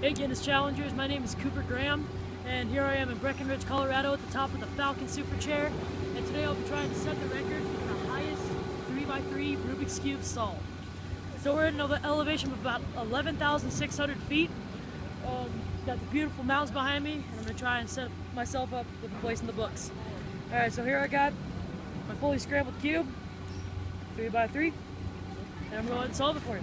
Hey Guinness Challengers, my name is Cooper Graham, and here I am in Breckenridge, Colorado at the top of the Falcon Super Chair, and today I'll be trying to set the record for the highest 3x3 Rubik's Cube solved. So we're at an elevation of about 11,600 feet. Got the beautiful mountains behind me, and I'm going to try and set myself up with a place in the books. Alright, so here I got my fully scrambled cube, 3x3, and I'm going to solve it for you.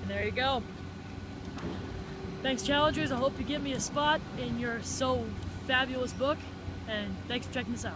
And there you go. Thanks, challengers. I hope you get me a spot in your so fabulous book, and thanks for checking this out.